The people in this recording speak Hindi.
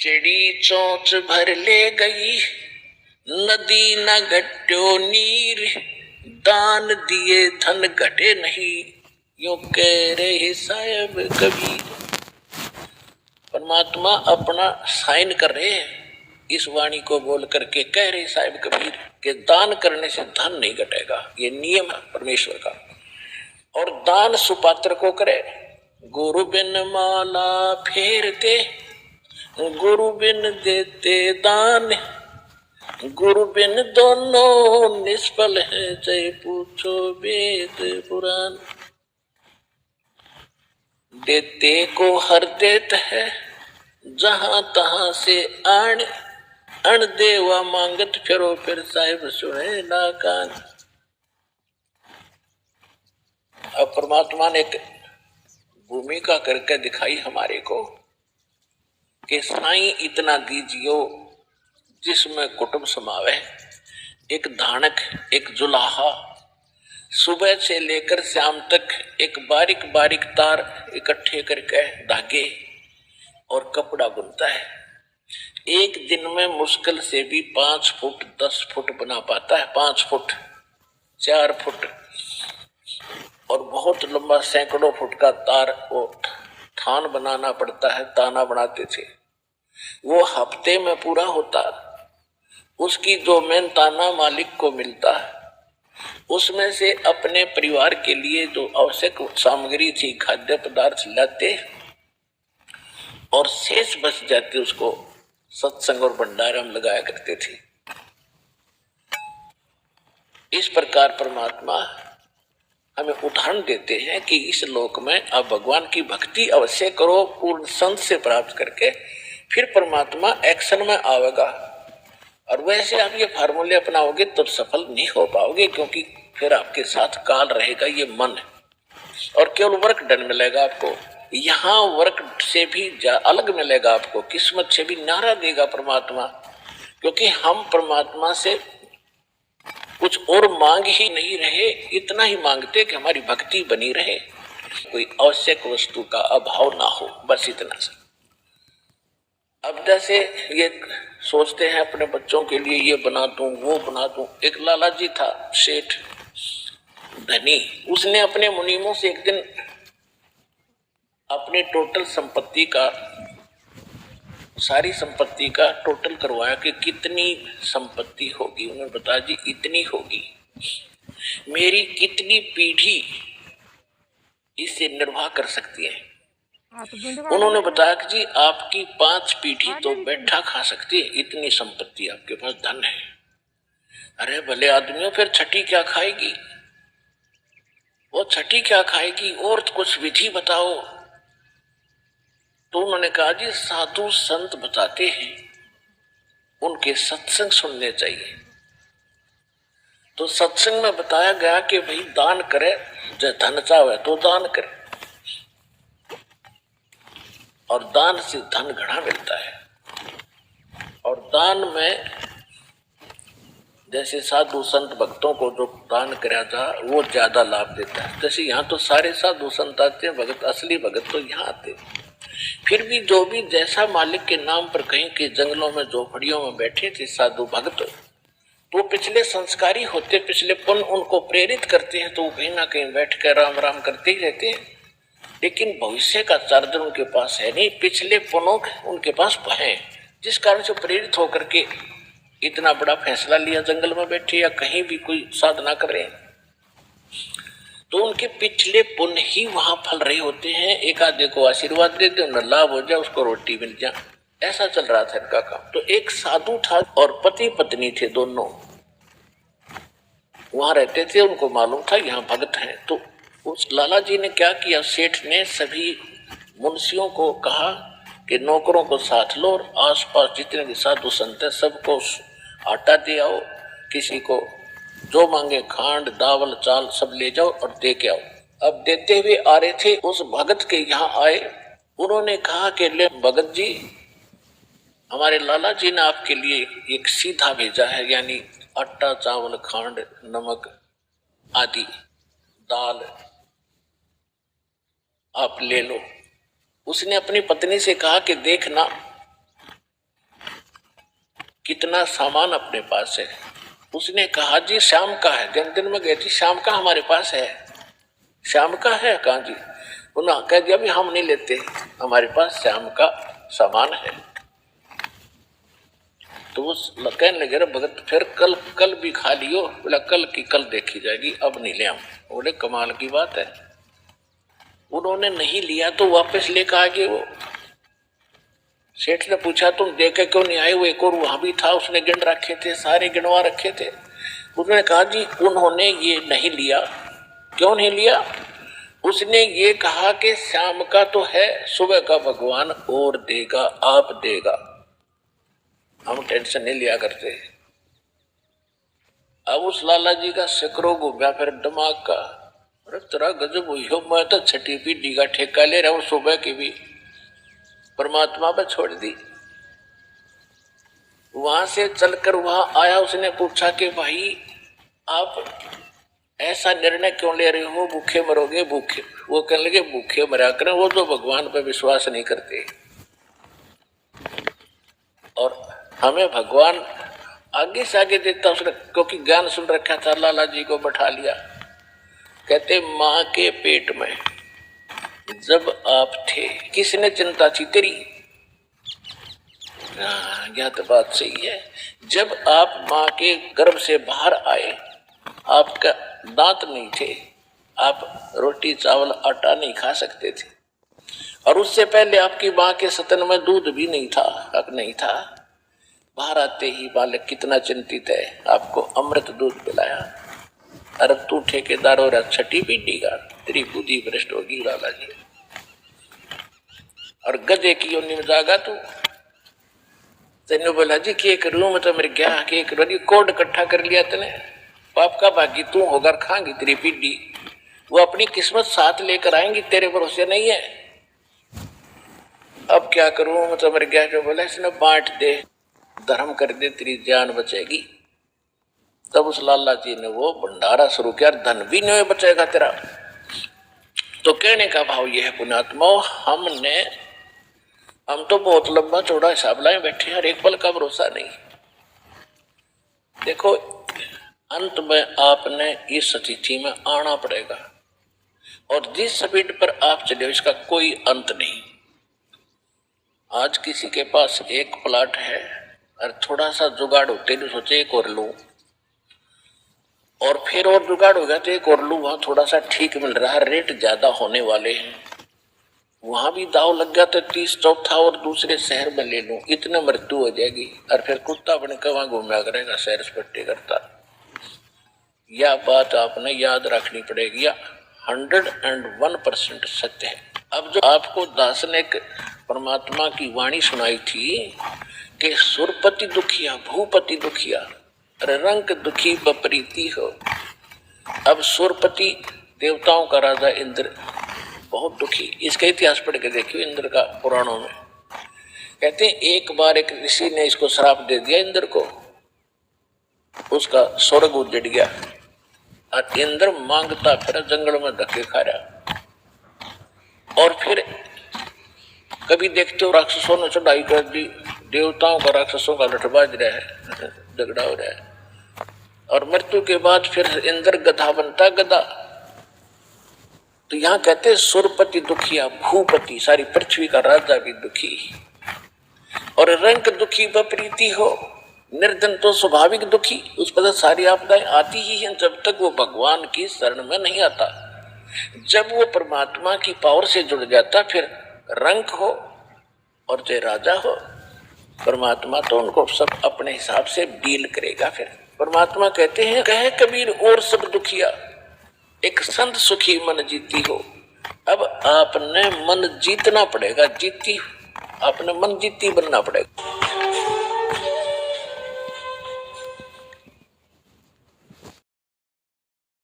चिड़ी चोंच भर ले गई, नदी न घट्यो नीर, दान दिए धन घटे नहीं, यो कह रहे साहब कबीर। परमात्मा अपना साइन कर रहे हैं इस वाणी को बोल करके, कह रहे साहब कबीर कि दान करने से धन नहीं घटेगा, ये नियम है परमेश्वर का। और दान सुपात्र को करे। गुरु बिन माला फेरते, गुरु बिन देते दान, गुरु बिन दोनों निष्फल है, चाहे पूछो वेद पुराण। देते को हर देत है, जहां तहां से आण, अण देवा मांगत फिरो, फिर साहिब सुने ना कान। अब परमात्मा ने एक भूमिका करके दिखाई हमारे को कि साईं इतना दीजियो जिसमें कुटुंब समावे। एक धानक, एक जुलाहा, सुबह से लेकर शाम तक एक बारीक बारीक तार इकट्ठे करके धागे और कपड़ा बुनता है। एक दिन में मुश्किल से भी 5 फुट 10 फुट बना पाता है, 5 फुट 4 फुट, और बहुत लंबा सैकड़ों फुट का तार वो थान बनाना पड़ता है। ताना बनाते थे, वो हफ्ते में पूरा होता। उसकी जो मेन ताना मालिक को मिलता है, उसमें से अपने परिवार के लिए जो आवश्यक सामग्री थी, खाद्य पदार्थ लाते और शेष बच जाते, उसको सत्संग और भंडारा में लगाया करते थे। इस प्रकार परमात्मा हमें उदाहरण देते हैं कि इस लोक में अब भगवान की भक्ति अवश्य करो पूर्ण संत से प्राप्त करके, फिर परमात्मा एक्शन में आवेगा। और वैसे आप ये फार्मूले अपनाओगे तो सफल नहीं हो पाओगे, क्योंकि फिर आपके साथ काल रहेगा, ये मन है, और केवल वर्क डन मिलेगा आपको। यहाँ वर्क से भी अलग मिलेगा आपको, किस्मत से भी नारा देगा परमात्मा, क्योंकि हम परमात्मा से कुछ और मांग ही नहीं रहे, इतना ही मांगते कि हमारी भक्ति बनी रहे, कोई आवश्यक वस्तु का अभाव ना हो, बस इतना सा। अब जैसे ये सोचते हैं अपने बच्चों के लिए ये बना दूं वो बना दूं। एक लाला जी था सेठ धनी, उसने अपने मुनीमों से एक दिन अपनी टोटल संपत्ति का, सारी संपत्ति का टोटल करवाया कि कितनी संपत्ति होगी। उन्होंने बताया जी इतनी होगी, मेरी कितनी पीढ़ी इससे निर्वाह कर सकती है। उन्होंने बताया कि जी आपकी 5 पीढ़ी तो बैठा खा सकती है, इतनी संपत्ति आपके पास, धन है। अरे भले आदमियों, फिर छठी क्या खाएगी? वो छठी क्या खाएगी? और कुछ विधि बताओ। तो उन्होंने कहा जी साधु संत बताते हैं, उनके सत्संग सुनने चाहिए। तो सत्संग में बताया गया कि भाई दान करे, जो धन चाहे तो दान करे, और दान से धन घड़ा मिलता है। और दान में जैसे साधु संत भक्तों को जो दान कराया था वो ज्यादा लाभ देता है। जैसे यहाँ तो सारे साधु संत आते हैं, भगत, असली भगत तो यहाँ आते। फिर भी जो भी जैसा मालिक के नाम पर कहीं के जंगलों में झोपड़ियों में बैठे थे साधु भक्त, तो पिछले संस्कारी होते, पिछले पुण्य उनको प्रेरित करते हैं, तो वो कहीं ना कहीं बैठ कर राम राम करते ही रहते हैं। लेकिन भविष्य का चार्जर उनके पास है नहीं, पिछले पुण्यों उनके पास है, जिस कारण से प्रेरित होकर के इतना बड़ा फैसला लिया, जंगल में बैठे या कहीं भी कोई साधना कर रहे हैं। तो उनके पिछले पुण्य ही वहां फल रहे होते हैं। एक आधे को आशीर्वाद देते, उन्हें लाभ हो जाए, उसको रोटी मिल जाए, ऐसा चल रहा था इनका काम। तो एक साधु था और पति पत्नी थे, दोनों वहां रहते थे। उनको मालूम था यहाँ भगत हैं। तो उस लाला जी ने क्या किया, सेठ ने सभी मुंशियों को कहा कि नौकरों को साथ लो और आसपास जितने भी साधु संत है सबको आटा दे आओ, किसी को जो मांगे खांड दावल चाल सब ले जाओ और दे के आओ। अब देते हुए आ रहे थे, उस भगत के यहाँ आए। उन्होंने कहा कि ले भगत जी, हमारे लाला जी ने आपके लिए एक सीधा भेजा है, यानी आटा चावल खांड नमक आदि दाल आप ले लो। उसने अपनी पत्नी से कहा कि देखना कितना सामान अपने पास है। उसने कहा जी शाम का है, दिन में गए थे, शाम का हमारे पास है। शाम का है कहा जी? उन्होंने कह दिया भी हम नहीं लेते, हमारे पास शाम का सामान है। तो वो कहने लगे रे भगत फिर कल भी खा लियो। बोला कल की कल देखी जाएगी, अब नहीं ले हम। बोले कमाल की बात है। उन्होंने नहीं लिया तो वापस लेकर आ गए। वो सेठ ने पूछा तुम देखे क्यों नहीं आए? वो एक और वहां भी था, उसने गिन रखे थे, सारे गिनवा रखे थे। उसने कहा जी उन्होंने ये नहीं लिया। क्यों नहीं लिया? उसने ये कहा कि शाम का तो है, सुबह का भगवान और देगा, आप देगा, हम टेंशन नहीं लिया करते। अब उस लाला जी का सिकरो घूमया फिर दिमाग का, अरे तेरा गजब हुई हो, मैं तो छठी पीढ़ी का ठेका ले रहा हूं, सुबह की भी परमात्मा पर छोड़ दी। वहां से चलकर वहां आया, उसने पूछा कि भाई आप ऐसा निर्णय क्यों ले रहे हो, भूखे मरोगे? भूखे, वो कहने लगे भूखे मरा करें, वो तो भगवान पर विश्वास नहीं करते और हमें भगवान आगे से आगे देता। उसने क्योंकि ज्ञान सुन रखा था, लाला जी को बैठा लिया। कहते मां के पेट में जब आप थे किसने चिंता थी तेरी? यह तो बात सही है। जब आप मां के गर्भ से बाहर आए, आपका दांत नहीं थे, आप रोटी चावल आटा नहीं खा सकते थे, और उससे पहले आपकी मां के स्तन में दूध भी नहीं था, हक नहीं था। बाहर आते ही बालक कितना चिंतित है, आपको अमृत दूध पिलाया। अरे तू ठेकेदार हो रहा छठी पीढ़ी का, तेरी बुद्धि भ्रष्ट होगी लाला जी। और गधे की योनि में जागा तू। तेने बोला जी के करूं, मैं तो मेरे क्या के करूं, कोड इकट्ठा कर लिया तने, पाप का भागी तू होगा, खाएंगी तेरी पीढ़ी। वो अपनी किस्मत साथ लेकर आएंगी, तेरे भरोसे नहीं है। अब क्या करूं, मैं तो मेरे क्या। जो बोला इसने बांट दे, धर्म कर दे, तेरी जान बचेगी। तब उस लाला जी ने वो भंडारा शुरू किया, धन भी नहीं बचेगा तेरा। तो कहने का भाव यह है पुण्यात्मा, हम तो बहुत लंबा चौड़ा हिसाब लाए बैठे हैं, हर एक पल का भरोसा नहीं। देखो अंत में आपने इस स्थिति में आना पड़ेगा, और जिस स्पीड पर आप चले इसका कोई अंत नहीं। आज किसी के पास एक प्लाट है और थोड़ा सा जुगाड़ होते नहीं, सोचे एक और लूं, और फिर और जुगाड़ हो गया तो एक और लूं, वहां थोड़ा सा ठीक मिल रहा है, रेट ज्यादा होने वाले हैं, वहां भी दाव लग गया तो 30 चौथा और दूसरे शहर में ले लूं, इतने मृत्यु हो जाएगी, और फिर कुत्ता बन के वहां घूमया करेगा, सैर सपट्टे करता। यह बात आपने याद रखनी पड़ेगी, 101% सत्य है। अब जो आपको दास ने परमात्मा की वाणी सुनाई थी कि सुरपति दुखिया भूपति दुखिया, रंक दुखी बपरीती हो। अब सुरपति देवताओं का राजा इंद्र बहुत दुखी, इसका इतिहास पढ़ के देखियो इंद्र का पुराणों में। कहते हैं एक बार एक ऋषि ने इसको श्राप दे दिया इंद्र को, उसका स्वर्ग उजड़ गया और इंद्र मांगता फिर जंगल में धक्के खा रहा। और फिर कभी देखते हो राक्षसों ने चढ़ाई कर दी, देवताओं का राक्षसों का लठबाज रहा है, झगड़ा हो रहा है, और मृत्यु के बाद फिर इंद्र गधा बनता, गधा। तो यहां कहते सुरपति दुखिया भूपति, सारी पृथ्वी का राजा भी दुखी, और रंक दुखी बपरीति हो, निर्धन तो स्वाभाविक दुखी, उस पर सारी आपदाएं आती ही हैं जब तक वो भगवान की शरण में नहीं आता। जब वो परमात्मा की पावर से जुड़ जाता फिर रंक हो और चाहे राजा हो, परमात्मा तो उनको सब अपने हिसाब से डील करेगा। फिर परमात्मा कहते हैं कहे कबीर और सब दुखिया, एक संत सुखी मन जीती हो। अब आपने मन जीतना पड़ेगा, आपने मन जीती बनना पड़ेगा।